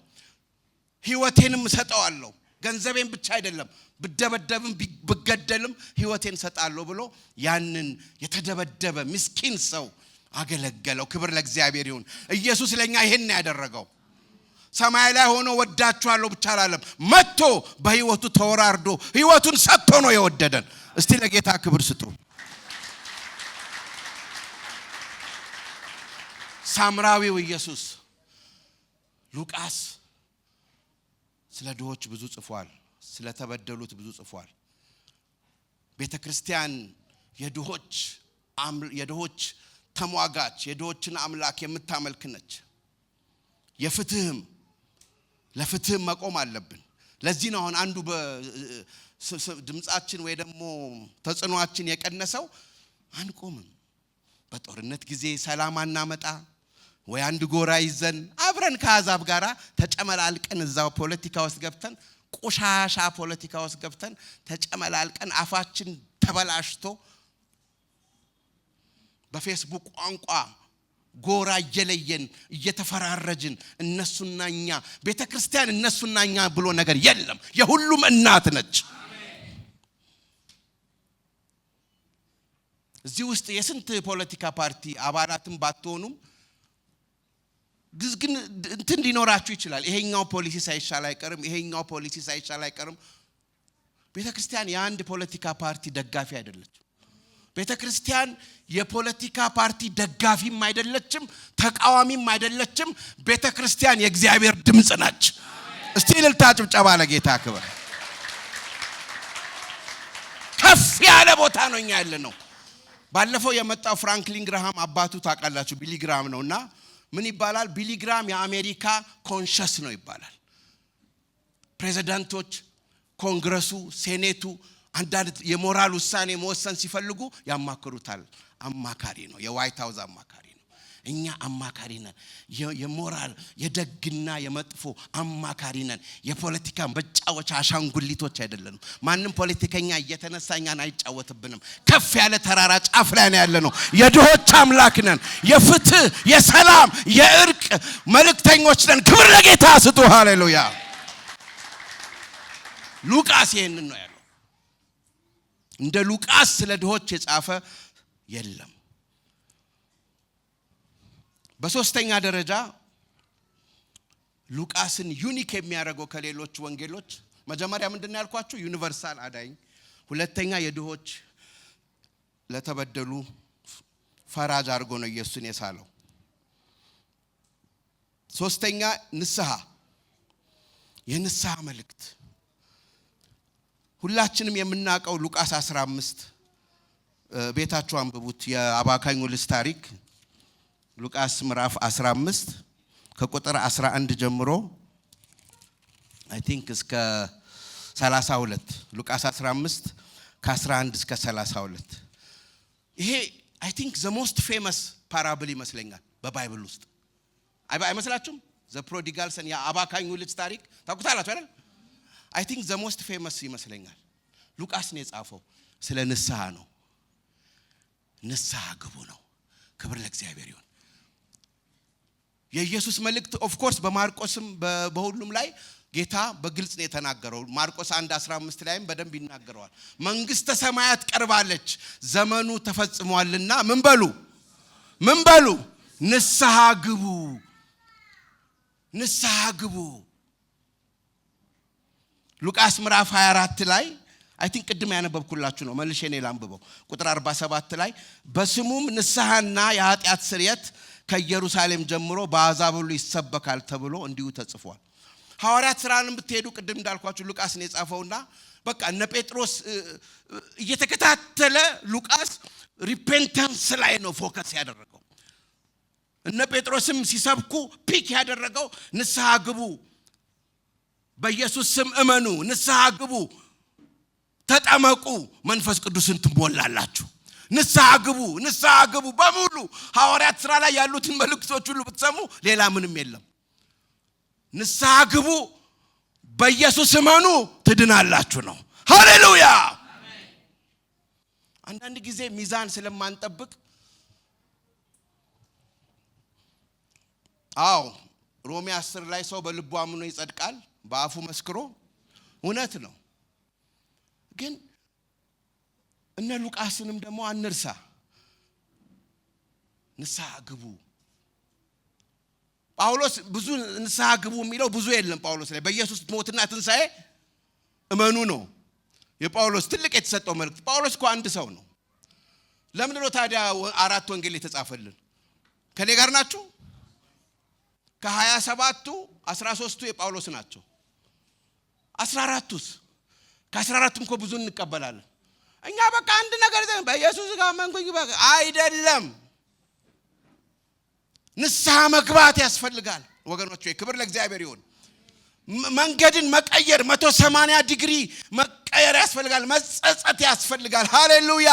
ህይወቴንም ሰጣዋለሁ። ገንዘቤን ብቻ አይደለም ብደበደብም ብገደልም ህይወቴን ሰጣለሁ ብሎ ያንን የተደበደበ ምስኪን ሰው አገለገለው። ክብር ለእግዚአብሔር ይሁን። ኢየሱስ ለኛ ይሄን ያደረገው ሰማይ ላይ ሆኖ ወዳችኋለሁ ብቻ አላለም። መጥቶ በህይወቱ ተወራርዶ ህይወቱን ሰጥቶ ነው የወደደን። እስቲ ለጌታ ክብር ስጡ። ሳምራዊው ኢየሱስ ሉቃስ ስለ ድሆች ብዙ ጽፏል፣ ስለ ተበደሉት ብዙ ጽፏል። ቤተክርስቲያን የድሆች ተሟጋች፣ የድሆችን አምላክ የምታመልክ ነች። የፍትህም ለፍትህም መቆም አለብን። ለዚህ ነው አሁን አንዱ በድምጻችን ወይ ደግሞ ተጽኗችን የቀነሰው አንቆምም። በጦርነት ጊዜ ሰላም አናመጣ ወይ አንድ ጎራ ይዘን አብረን ከአዛብ ጋራ ተጨመላልቀን እዛው ፖለቲካ ውስጥ ገብተን ቆሻሻ ፖለቲካ ውስጥ ገብተን ተጨመላልቀን አፋችን ተበላሽቶ በፌስቡክ ቋንቋ ጎራ እየለየን እየተፈራረጅን እነሱና እኛ። ቤተክርስቲያን እነሱና እኛ ብሎ ነገር የለም። የሁሉም እናት ነች። እዚህ ውስጥ የስንት ፖለቲካ ፓርቲ አባላትም ባትሆኑም ግን እንትን ሊኖራችሁ ይችላል። ይሄኛው ፖሊሲ ሳይሻል አይቀርም፣ ይሄኛው ፖሊሲ ሳይሻል አይቀርም። ቤተክርስቲያን የአንድ ፖለቲካ ፓርቲ ደጋፊ አይደለችም። ቤተክርስቲያን የፖለቲካ ፓርቲ ደጋፊም አይደለችም፣ ተቃዋሚም አይደለችም። ቤተክርስቲያን የእግዚአብሔር ድምጽ ነች። እስቲ እልልታ ጭብጨባ ለጌታ ክብር። ከፍ ያለ ቦታ ነው እኛ ያለነው። ባለፈው የመጣው ፍራንክሊን ግራሃም አባቱ ታውቃላችሁ ቢሊ ግራሃም ነውና ምን ይባላል? ቢሊ ግራም የአሜሪካ ኮንሸስ ነው ይባላል። ፕሬዝዳንቶች፣ ኮንግረሱ፣ ሴኔቱ አንዳንድ የሞራል ውሳኔ መወሰን ሲፈልጉ ያማክሩታል። አማካሪ ነው፣ የዋይት ሃውስ አማካሪ ነው። እኛ አማካሪ ነን። የሞራል የደግና የመጥፎ አማካሪ ነን። የፖለቲካ መጫወቻ አሻንጉሊቶች አይደለንም። ማንም ፖለቲከኛ እየተነሳኛን አይጫወትብንም። ከፍ ያለ ተራራ ጫፍ ላይ ነው ያለነው። የድሆች አምላክ ነን። የፍትህ፣ የሰላም፣ የእርቅ መልእክተኞች ነን። ክብር ለጌታ ስጡ። ሃሌሉያ። ሉቃስ ይሄንን ነው ያለው። እንደ ሉቃስ ስለ ድሆች የጻፈ የለም። በሶስተኛ ደረጃ ሉቃስን ዩኒክ የሚያደርገው ከሌሎች ወንጌሎች መጀመሪያ ምንድነው ያልኳችሁ? ዩኒቨርሳል አዳኝ። ሁለተኛ የድሆች ለተበደሉ ፈራጅ አድርጎ ነው ኢየሱስን የሳለው። ሶስተኛ ንስሐ፣ የንስሐ መልእክት። ሁላችንም የምናውቀው ሉቃስ 15 ቤታችሁ አንብቡት። የአባካኙ ልጅ ታሪክ ሉቃስ ምዕራፍ 15 ከቁጥር 11 ጀምሮ አይ ቲንክ እስከ 32። ሉቃስ 15 ከ11 እስከ 32። ይሄ አይ ቲንክ ዘ ሞስት ፌመስ ፓራብል ይመስለኛል በባይብል ውስጥ። አይመስላችሁም? ዘ ፕሮዲጋል ሰን የአባካኙ ልጅ ታሪክ ታውቁታላችሁ አይደል? አይ ቲንክ ዘ ሞስት ፌመስ ይመስለኛል። ሉቃስ ነው የጻፈው። ስለ ንስሐ ነው። ንስሐ ግቡ ነው። ክብር ለእግዚአብሔር ይሁን። የኢየሱስ መልእክት ኦፍ ኮርስ በማርቆስም በሁሉም ላይ ጌታ በግልጽ ነው የተናገረው። ማርቆስ 1:15 ላይም በደንብ ይናገረዋል። መንግስተ ሰማያት ቀርባለች፣ ዘመኑ ተፈጽሟልና ምን በሉ ንስሐ ግቡ። ንስሐ ግቡ። ሉቃስ ምዕራፍ 24 ላይ አይ ቲንክ ቅድም ያነበብኩላችሁ ነው፣ መልሼ እኔ ላንብበው። ቁጥር 47 ላይ በስሙም ንስሐና የኃጢአት ስርየት ከኢየሩሳሌም ጀምሮ በአሕዛብ ሁሉ ይሰበካል ተብሎ እንዲሁ ተጽፏል። ሐዋርያት ሥራንም ብትሄዱ ቅድም እንዳልኳችሁ ሉቃስ ነው የጻፈውና በቃ እነ ጴጥሮስ እየተከታተለ ሉቃስ ሪፔንታንስ ላይ ነው ፎከስ ያደረገው። እነ ጴጥሮስም ሲሰብኩ ፒክ ያደረገው ንስሐ ግቡ፣ በኢየሱስ ስም እመኑ፣ ንስሐ ግቡ፣ ተጠመቁ፣ መንፈስ ቅዱስን ትሞላላችሁ። ንስሐ ግቡ በሙሉ ሐዋርያት ሥራ ላይ ያሉትን መልእክቶች ሁሉ ብትሰሙ ሌላ ምንም የለም። ንስሐ ግቡ፣ በኢየሱስ እመኑ፣ ትድናላችሁ ነው። ሃሌሉያ። አንዳንድ ጊዜ ሚዛን ስለማንጠብቅ ሮሜ 10 ላይ ሰው በልቡ አምኖ ይጸድቃል፣ በአፉ መስክሮ እውነት ነው። ግን እነ ሉቃስንም ደግሞ አንርሳ። ንስሐ ግቡ። ጳውሎስ ብዙ ንስሐ ግቡ የሚለው ብዙ የለም ጳውሎስ ላይ። በኢየሱስ ሞትና ትንሣኤ እመኑ ነው የጳውሎስ ትልቅ የተሰጠው መልእክት። ጳውሎስ እኮ አንድ ሰው ነው። ለምን ነው ታዲያ 4 ወንጌል የተጻፈልን? ከኔ ጋር ናችሁ? ከ27ቱ 13ቱ የጳውሎስ ናቸው። 14ቱስ? ከ14ቱም እኮ ብዙ እንቀበላለን እኛ። በቃ አንድ ነገር በኢየሱስ ጋር መንኩኝ በቃ አይደለም። ንስሐ መግባት ያስፈልጋል ወገኖች። ክብር ለእግዚአብሔር ይሁን። መንገድን መቀየር 180 ዲግሪ መቀየር ያስፈልጋል። መጸጸት ያስፈልጋል። ሃሌሉያ።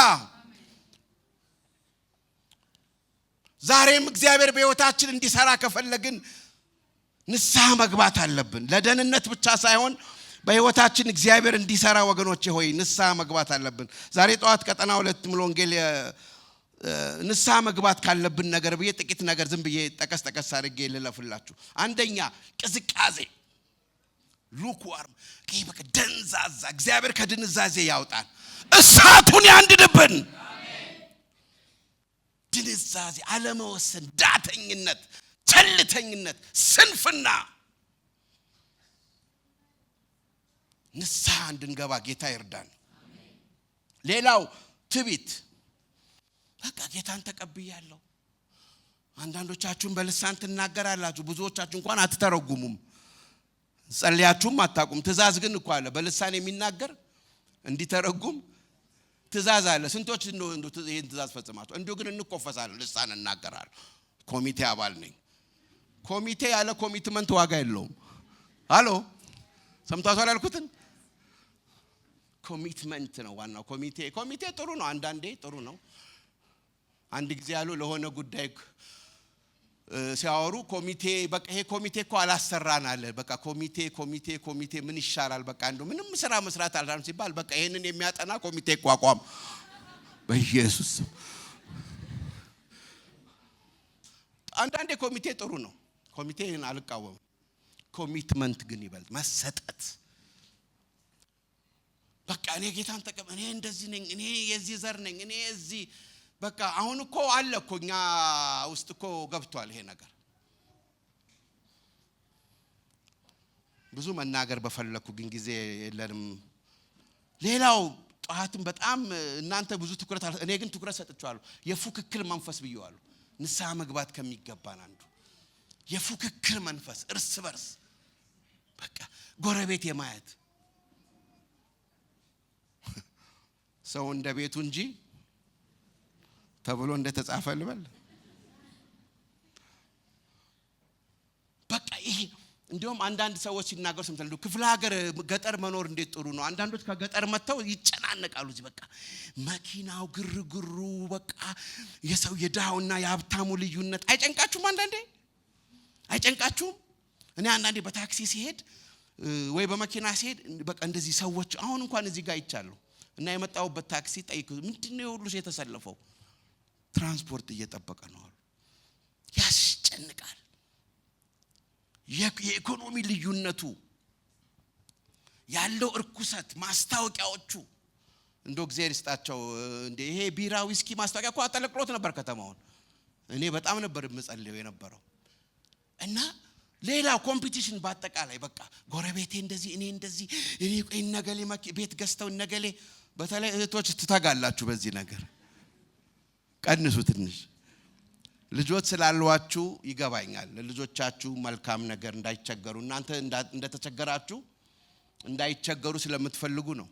ዛሬም እግዚአብሔር በሕይወታችን እንዲሰራ ከፈለግን ንስሐ መግባት አለብን። ለደህንነት ብቻ ሳይሆን በሕይወታችን እግዚአብሔር እንዲሰራ ወገኖቼ ሆይ ንስሐ መግባት አለብን። ዛሬ ጠዋት ቀጠና 2 ሙሉ ወንጌል ንስሐ መግባት ካለብን ነገር ብዬ ጥቂት ነገር ዝም ብዬ ጠቀስ አድርጌ ልለፍላችሁ። አንደኛ ቅዝቃዜ፣ ሉክዋርም፣ በቃ ደንዛዛ። እግዚአብሔር ከድንዛዜ ያውጣን፣ እሳቱን ያንድድብን። ድንዛዜ፣ አለመወሰን፣ ዳተኝነት፣ ቸልተኝነት፣ ስንፍና ንስሐ እንድንገባ ጌታ ይርዳን። ሌላው ትዕቢት። በቃ ጌታን ተቀብያለሁ። አንዳንዶቻችሁን በልሳን ትናገራላችሁ፣ ብዙዎቻችሁ እንኳን አትተረጉሙም፣ ጸልያችሁም አታውቁም። ትእዛዝ ግን እኮ አለ በልሳን የሚናገር እንዲተረጉም ትእዛዝ አለ። ስንቶች ይሄን ትእዛዝ ፈጽማችሁ? እንዲሁ ግን እንቆፈሳለን። ልሳን እናገራለሁ፣ ኮሚቴ አባል ነኝ። ኮሚቴ ያለ ኮሚትመንት ዋጋ የለውም። አሎ ሰምታችኋል ያልኩትን? ኮሚትመንት ነው ዋናው። ኮሚቴ ጥሩ ነው፣ አንዳንዴ ጥሩ ነው። አንድ ጊዜ ያሉ ለሆነ ጉዳይ ሲያወሩ ኮሚቴ በቃ ይሄ ኮሚቴ እኮ አላሰራን አለ። በቃ ኮሚቴ ምን ይሻላል? በቃ እንደው ምንም ስራ መስራት አልቻለም ሲባል በቃ ይሄንን የሚያጠና ኮሚቴ ይቋቋም በኢየሱስ። አንዳንዴ ኮሚቴ ጥሩ ነው፣ ኮሚቴን አልቃወምም። ኮሚትመንት ግን ይበልጥ መሰጠት። በቃ እኔ ጌታን ተቀበል፣ እኔ እንደዚህ ነኝ፣ እኔ የዚህ ዘር ነኝ፣ እኔ እዚህ በቃ አሁን እኮ አለ እኮ እኛ ውስጥ እኮ ገብቷል ይሄ ነገር። ብዙ መናገር በፈለኩ ግን ጊዜ የለንም። ሌላው ጧትም በጣም እናንተ ብዙ ትኩረት እኔ ግን ትኩረት ሰጥቻለሁ። የፉክክር መንፈስ ብየዋለሁ። ንስሐ መግባት ከሚገባን አንዱ የፉክክር መንፈስ፣ እርስ በርስ በቃ ጎረቤት የማየት ሰው እንደ ቤቱ እንጂ ተብሎ እንደተጻፈ ልበል። በቃ ይሄ እንዲያውም አንዳንድ ሰዎች ሲናገሩ ሰምተናል። ክፍለ ሀገር ገጠር መኖር እንዴት ጥሩ ነው። አንዳንዶች ከገጠር መጥተው ይጨናነቃሉ። እዚህ በቃ መኪናው፣ ግርግሩ፣ በቃ የሰው የድሃውና የሀብታሙ ልዩነት አይጨንቃችሁም? አንዳንዴ አይጨንቃችሁም? እኔ አንዳንዴ በታክሲ ሲሄድ ወይ በመኪና ሲሄድ በቃ እንደዚህ ሰዎች አሁን እንኳን እዚህ ጋር አይቻለሁ እና የመጣሁበት ታክሲ ጠይቁ፣ ምንድነው ሁሉ የተሰለፈው? ትራንስፖርት እየጠበቀ ነው አሉ። ያስጨንቃል። የኢኮኖሚ ልዩነቱ ያለው እርኩሰት፣ ማስታወቂያዎቹ እንደው እግዚአብሔር ይስጣቸው። እንደ ይሄ ቢራ ዊስኪ ማስታወቂያ እኮ አጠለቅሎት ነበር ከተማውን። እኔ በጣም ነበር የምጸልየው የነበረው። እና ሌላ ኮምፒቲሽን በአጠቃላይ በቃ ጎረቤቴ እንደዚህ፣ እኔ እንደዚህ፣ እኔ ነገሌ ቤት ገዝተው ነገሌ። በተለይ እህቶች ትታጋላችሁ በዚህ ነገር። ቀንሱ ትንሽ። ልጆች ስላሏችሁ ይገባኛል። ለልጆቻችሁ መልካም ነገር እንዳይቸገሩ፣ እናንተ እንደተቸገራችሁ እንዳይቸገሩ ስለምትፈልጉ ነው።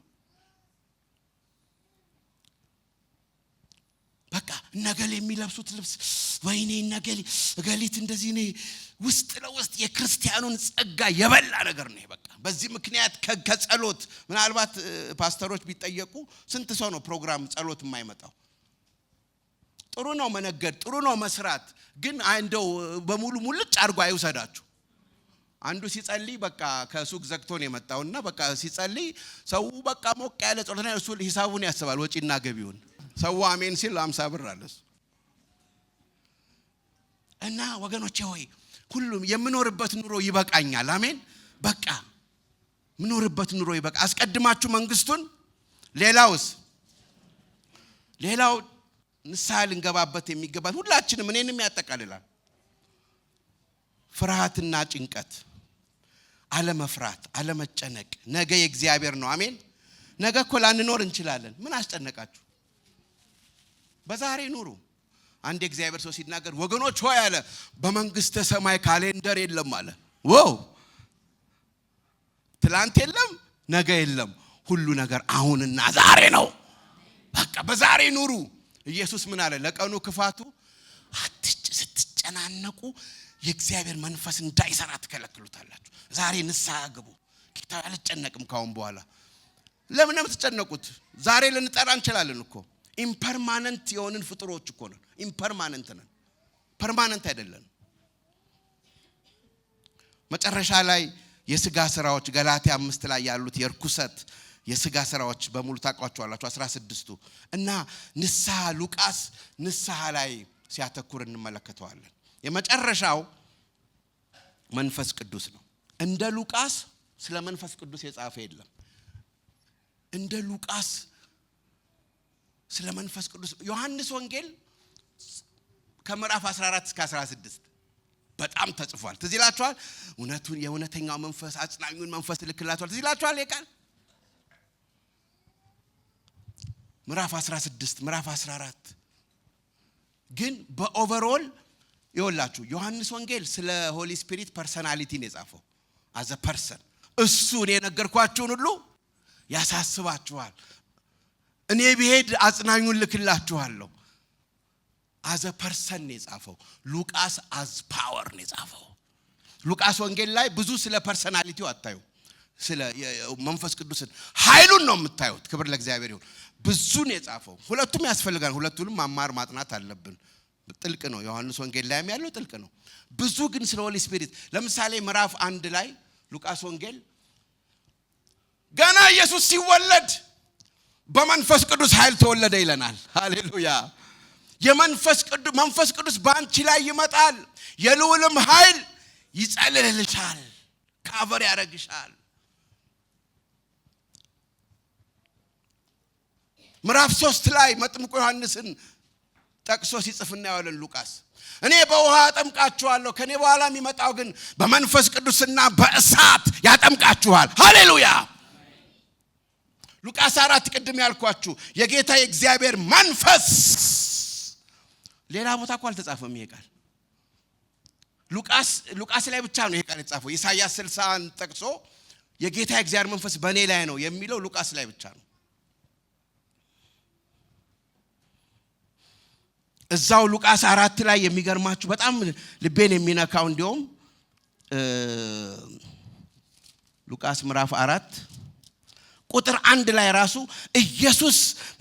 በቃ ነገሌ የሚለብሱት ልብስ ወይኔ ነገሌ እገሊት እንደዚህ ነው። ውስጥ ለውስጥ የክርስቲያኑን ጸጋ የበላ ነገር ነው። በቃ በዚህ ምክንያት ከጸሎት ምናልባት ፓስተሮች ቢጠየቁ ስንት ሰው ነው ፕሮግራም ጸሎት የማይመጣው? ጥሩ ነው መነገድ፣ ጥሩ ነው መስራት፣ ግን እንደው በሙሉ ሙልጭ አድርጎ አይውሰዳችሁ። አንዱ ሲጸልይ በቃ ከሱቅ ዘግቶ ነው የመጣውና በቃ ሲጸልይ ሰው በቃ ሞቅ ያለ ጸሎት ነው። እሱ ሂሳቡን ያስባል፣ ወጪና ገቢውን። ሰው አሜን ሲል 50 ብር አለስ። እና ወገኖቼ ሆይ ሁሉም የምኖርበት ኑሮ ይበቃኛል። አሜን። በቃ ምኖርበት ኑሮ ይበቃ። አስቀድማችሁ መንግስቱን፣ ሌላው ንስሐ ልንገባበት የሚገባ ሁላችንም እኔንም ያጠቃልላል። ፍርሃትና ጭንቀት፣ አለመፍራት፣ አለመጨነቅ። ነገ የእግዚአብሔር ነው። አሜን። ነገ እኮ ላንኖር እንችላለን። ምን አስጨነቃችሁ? በዛሬ ኑሩ። አንድ የእግዚአብሔር ሰው ሲናገር ወገኖች ሆይ አለ፣ በመንግስተ ሰማይ ካሌንደር የለም አለ። ዋው! ትላንት የለም፣ ነገ የለም። ሁሉ ነገር አሁንና ዛሬ ነው። በቃ በዛሬ ኑሩ። ኢየሱስ ምን አለ? ለቀኑ ክፋቱ ስትጨናነቁ የእግዚአብሔር መንፈስ እንዳይሰራ ትከለክሉታላችሁ። ዛሬ ንስሐ ግቡ። ጌታ አልጨነቅም ካሁን በኋላ። ለምን የምትጨነቁት? ዛሬ ልንጠራ እንችላለን እኮ። ኢምፐርማነንት የሆንን ፍጥሮች እኮ ነን። ኢምፐርማነንት ነን፣ ፐርማነንት አይደለም። መጨረሻ ላይ የሥጋ ስራዎች ገላትያ 5 ላይ ያሉት የርኩሰት የሥጋ ስራዎች በሙሉ ታውቋቸዋላችሁ 16ቱ። እና ንስሐ ሉቃስ ንስሐ ላይ ሲያተኩር እንመለከተዋለን። የመጨረሻው መንፈስ ቅዱስ ነው። እንደ ሉቃስ ስለ መንፈስ ቅዱስ የጻፈ የለም። እንደ ሉቃስ ስለ መንፈስ ቅዱስ ዮሐንስ ወንጌል ከምዕራፍ 14 እስከ 16 በጣም ተጽፏል። ትዝ ይላችኋል። የእውነተኛው መንፈስ አጽናኙን መንፈስ ልክላችኋል። ትዝ ይላችኋል የቃል ምዕራፍ 16 ምዕራፍ 14 ግን በኦቨርኦል ይወላችሁ ዮሐንስ ወንጌል ስለ ሆሊ ስፒሪት ፐርሰናሊቲ ነው የጻፈው። አዘ ፐርሰን እሱ እኔ ነገርኳችሁን ሁሉ ያሳስባችኋል፣ እኔ ብሄድ አጽናኙን ልክላችኋለሁ። አዘ ፐርሰን ነው የጻፈው። ሉቃስ አዝ ፓወር ነው የጻፈው። ሉቃስ ወንጌል ላይ ብዙ ስለ ፐርሰናሊቲው አታዩ። ስለ መንፈስ ቅዱስን ኃይሉን ነው የምታዩት። ክብር ለእግዚአብሔር ይሁን። ብዙ ነው የጻፈው። ሁለቱም ያስፈልጋል። ሁለቱንም ማማር ማጥናት አለብን። ጥልቅ ነው። ዮሐንስ ወንጌል ላይም ያለው ጥልቅ ነው። ብዙ ግን ስለ ሆሊ ስፒሪት ለምሳሌ ምዕራፍ 1 ላይ ሉቃስ ወንጌል ገና ኢየሱስ ሲወለድ በመንፈስ ቅዱስ ኃይል ተወለደ ይለናል። ሃሌሉያ። መንፈስ ቅዱስ በአንቺ ላይ ይመጣል፣ የልዑልም ኃይል ይጸልልልሻል፣ ካቨር ያደርግሻል። ምዕራፍ 3 ላይ መጥምቁ ዮሐንስን ጠቅሶ ሲጽፍና ያወለን ሉቃስ እኔ በውሃ አጠምቃችኋለሁ፣ ከኔ በኋላ የሚመጣው ግን በመንፈስ ቅዱስና በእሳት ያጠምቃችኋል። ሃሌሉያ። ሉቃስ 4 ቅድም ያልኳችሁ የጌታ የእግዚአብሔር መንፈስ ሌላ ቦታ እኮ አልተጻፈም ይሄ ቃል። ሉቃስ ላይ ብቻ ነው ይሄ ቃል የተጻፈው። ኢሳይያስ 60 ጠቅሶ የጌታ የእግዚአብሔር መንፈስ በእኔ ላይ ነው የሚለው ሉቃስ ላይ ብቻ ነው። እዛው ሉቃስ 4 ላይ የሚገርማችሁ በጣም ልቤን የሚነካው እንዲያውም ሉቃስ ምዕራፍ 4 ቁጥር 1 ላይ ራሱ ኢየሱስ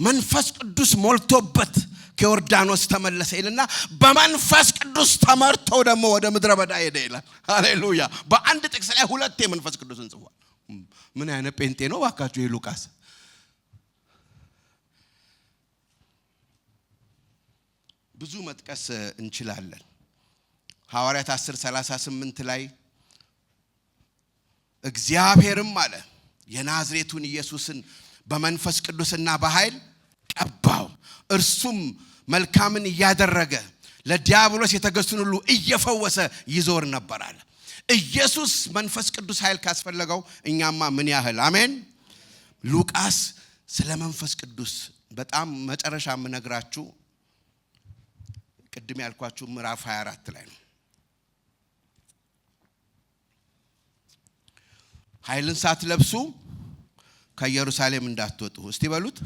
መንፈስ ቅዱስ ሞልቶበት ከዮርዳኖስ ተመለሰ ይልና በመንፈስ ቅዱስ ተመርቶ ደግሞ ወደ ምድረ በዳ ሄደ ይላል። ሃሌሉያ። በአንድ ጥቅስ ላይ ሁለቴ መንፈስ ቅዱስን ጽፏል። ምን አይነት ጴንጤ ነው ባካችሁ ይሄ ሉቃስ። ብዙ መጥቀስ እንችላለን። ሐዋርያት 10:38 ላይ እግዚአብሔርም አለ የናዝሬቱን ኢየሱስን በመንፈስ ቅዱስና በኃይል ቀባው፣ እርሱም መልካምን እያደረገ ለዲያብሎስ የተገዙትን ሁሉ እየፈወሰ ይዞር ነበር አለ። ኢየሱስ መንፈስ ቅዱስ ኃይል ካስፈለገው እኛማ ምን ያህል። አሜን። ሉቃስ ስለ መንፈስ ቅዱስ በጣም መጨረሻ የምነግራችሁ ቅድም ያልኳችሁ ምዕራፍ 24 ላይ ነው። ኃይልን ሳትለብሱ ከኢየሩሳሌም እንዳትወጡ እስቲ በሉት።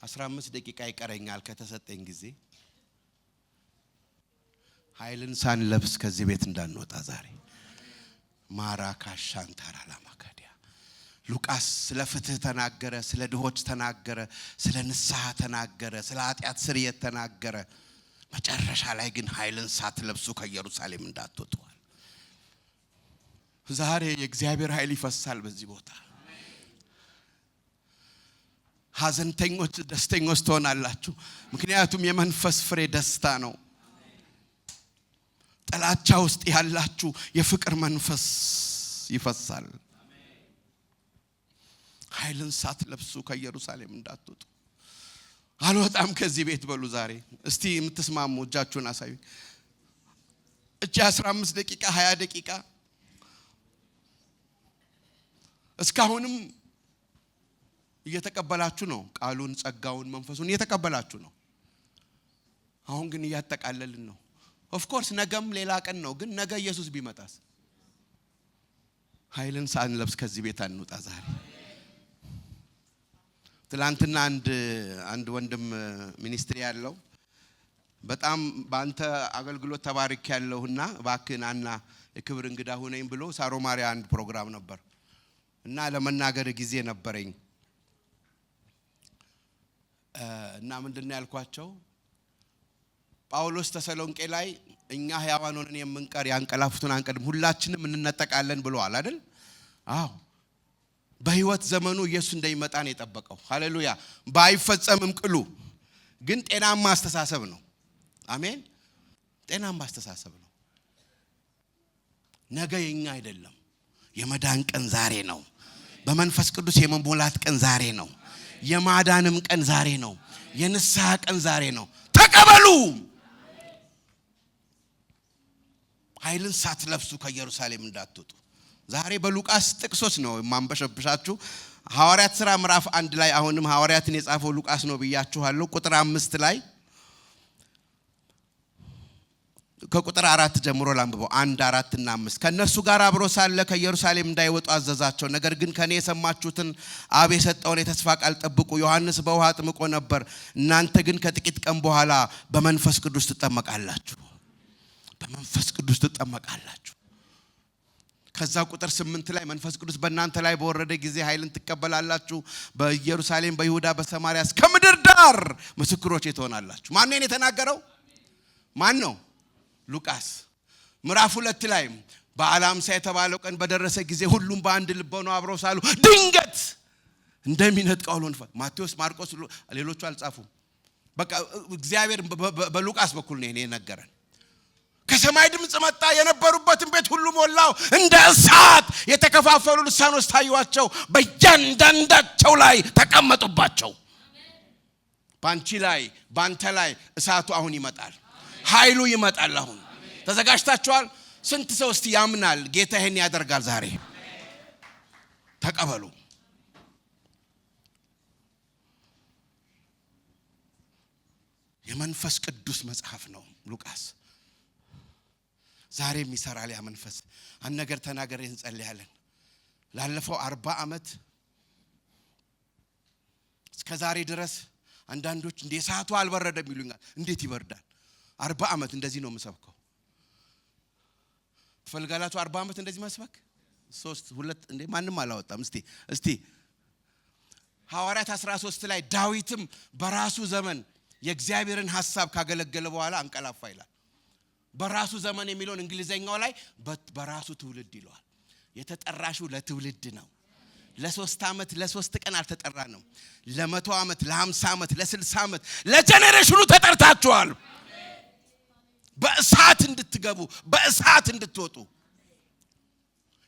አስራ 15 ደቂቃ ይቀረኛል ከተሰጠኝ ጊዜ። ኃይልን ሳንለብስ ከዚህ ቤት እንዳንወጣ ዛሬ ማራካሻን ታራላማካዲያ። ሉቃስ ስለ ፍትህ ተናገረ፣ ስለ ድሆች ተናገረ፣ ስለ ንስሐ ተናገረ፣ ስለ ኃጢአት ስርየት ተናገረ። መጨረሻ ላይ ግን ኃይልን ሳትለብሱ ከኢየሩሳሌም እንዳትወጡ። ዛሬ የእግዚአብሔር ኃይል ይፈሳል በዚህ ቦታ። ሐዘንተኞች ደስተኞች ትሆናላችሁ። ምክንያቱም የመንፈስ ፍሬ ደስታ ነው። ጥላቻ ውስጥ ያላችሁ የፍቅር መንፈስ ይፈሳል። ኃይልን ሳትለብሱ ከኢየሩሳሌም እንዳትወጡ። አልወጣም ከዚህ ቤት በሉ ዛሬ። እስቲ የምትስማሙ እጃችሁን አሳዩ። እቺ 15 ደቂቃ 20 ደቂቃ እስካሁንም እየተቀበላችሁ ነው። ቃሉን፣ ጸጋውን፣ መንፈሱን እየተቀበላችሁ ነው። አሁን ግን እያጠቃለልን ነው። ኦፍ ኮርስ ነገም ሌላ ቀን ነው። ግን ነገ ኢየሱስ ቢመጣስ? ኃይልን ሳንለብስ ከዚህ ቤት አንውጣ ዛሬ። ትላንትና አንድ ወንድም ሚኒስትሪ ያለው በጣም ባንተ አገልግሎት ተባርክ ያለውና ባክናና የክብር እንግዳ ሆነኝ ብሎ ሳሮማሪያ አንድ ፕሮግራም ነበር እና ለመናገር ጊዜ ነበረኝ እና ምንድነው ያልኳቸው? ጳውሎስ ተሰሎንቄ ላይ እኛ ሕያዋን ሆነን የምንቀር ያንቀላፉትን አንቀድም ሁላችንም እንነጠቃለን ብለዋል አይደል? አዎ። በህይወት ዘመኑ ኢየሱስ እንደሚመጣ ነው የጠበቀው። ሃሌሉያ። ባይፈጸምም ቅሉ ግን ጤናማ አስተሳሰብ ነው። አሜን። ጤናማ አስተሳሰብ ነው። ነገ የኛ አይደለም። የመዳን ቀን ዛሬ ነው። በመንፈስ ቅዱስ የመሞላት ቀን ዛሬ ነው። የማዳንም ቀን ዛሬ ነው። የንስሐ ቀን ዛሬ ነው። ተቀበሉ። ኃይልን ሳትለብሱ ከኢየሩሳሌም እንዳትወጡ። ዛሬ በሉቃስ ጥቅሶች ነው ማንበሸብሻችሁ። ሐዋርያት ሥራ ምዕራፍ 1 ላይ አሁንም ሐዋርያትን የጻፈው ሉቃስ ነው ብያችኋለሁ። ቁጥር 5 ላይ ከቁጥር 4 ጀምሮ ላንብበው 1 4 እና 5 ከነርሱ ጋር አብሮ ሳለ ከኢየሩሳሌም እንዳይወጡ አዘዛቸው። ነገር ግን ከኔ የሰማችሁትን አብ የሰጠውን የተስፋ ቃል ጠብቁ። ዮሐንስ በውሃ አጥምቆ ነበር፣ እናንተ ግን ከጥቂት ቀን በኋላ በመንፈስ ቅዱስ ትጠመቃላችሁ። በመንፈስ ቅዱስ ትጠመቃላችሁ። ከዛ ቁጥር 8 ላይ መንፈስ ቅዱስ በእናንተ ላይ በወረደ ጊዜ ኃይልን ትቀበላላችሁ፣ በኢየሩሳሌም በይሁዳ በሰማርያ እስከ ምድር ዳር ምስክሮቼ ትሆናላችሁ። ማን ነው የተናገረው? ማን ነው? ሉቃስ። ምዕራፍ 2 ላይ በዓለ ሃምሳ የተባለው ቀን በደረሰ ጊዜ ሁሉም በአንድ ልብ ሆነው አብረው ሳሉ ድንገት እንደሚነጥቅ አውሎ ነፋስ። ማቴዎስ፣ ማርቆስ፣ ሌሎቹ አልጻፉም። በቃ እግዚአብሔር በሉቃስ በኩል ነው የነገረን። ከሰማይ ድምጽ መጣ፣ የነበሩበትን ቤት ሁሉ ሞላው። እንደ እሳት የተከፋፈሉ ልሳኖች ታዩአቸው፣ በእያንዳንዳቸው ላይ ተቀመጡባቸው። ባንቺ ላይ ባንተ ላይ እሳቱ አሁን ይመጣል። ኃይሉ ይመጣል። አሁን ተዘጋጅታችኋል? ስንት ሰው እስቲ ያምናል ጌታ ይሄን ያደርጋል ዛሬ? ተቀበሉ። የመንፈስ ቅዱስ መጽሐፍ ነው ሉቃስ። ዛሬም ይሰራል ያ መንፈስ። አንድ ነገር ተናገር እንጸልያለን። ላለፈው 40 ዓመት እስከ ዛሬ ድረስ አንዳንዶች እንደ እሳቱ አልበረደም ይሉኛል። እንዴት ይበርዳል? 40 ዓመት እንደዚህ ነው የምሰብከው። ትፈልጋላችሁ 40 ዓመት እንደዚህ መስበክ? 3 2 እንዴ ማንም አላወጣም። እስቲ ሐዋርያት 13 ላይ ዳዊትም በራሱ ዘመን የእግዚአብሔርን ሐሳብ ካገለገለ በኋላ አንቀላፋ ይላል። በራሱ ዘመን የሚለውን እንግሊዘኛው ላይ በራሱ ትውልድ ይለዋል። የተጠራሹ ለትውልድ ነው። ለ3 ዓመት ለ3 ቀን አልተጠራንም። ለ100 ዓመት ለ50 ዓመት ለ60 ዓመት ለጀነሬሽኑ ተጠርታችኋል። በእሳት እንድትገቡ በእሳት እንድትወጡ።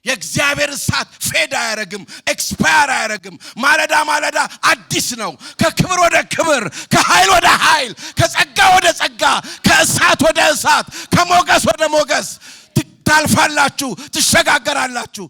የእግዚአብሔር እሳት ፌድ አያረግም፣ ኤክስፓየር አያረግም። ማለዳ ማለዳ አዲስ ነው። ከክብር ወደ ክብር፣ ከኃይል ወደ ኃይል፣ ከጸጋ ወደ ጸጋ፣ ከእሳት ወደ እሳት፣ ከሞገስ ወደ ሞገስ ታልፋላችሁ፣ ትሸጋገራላችሁ።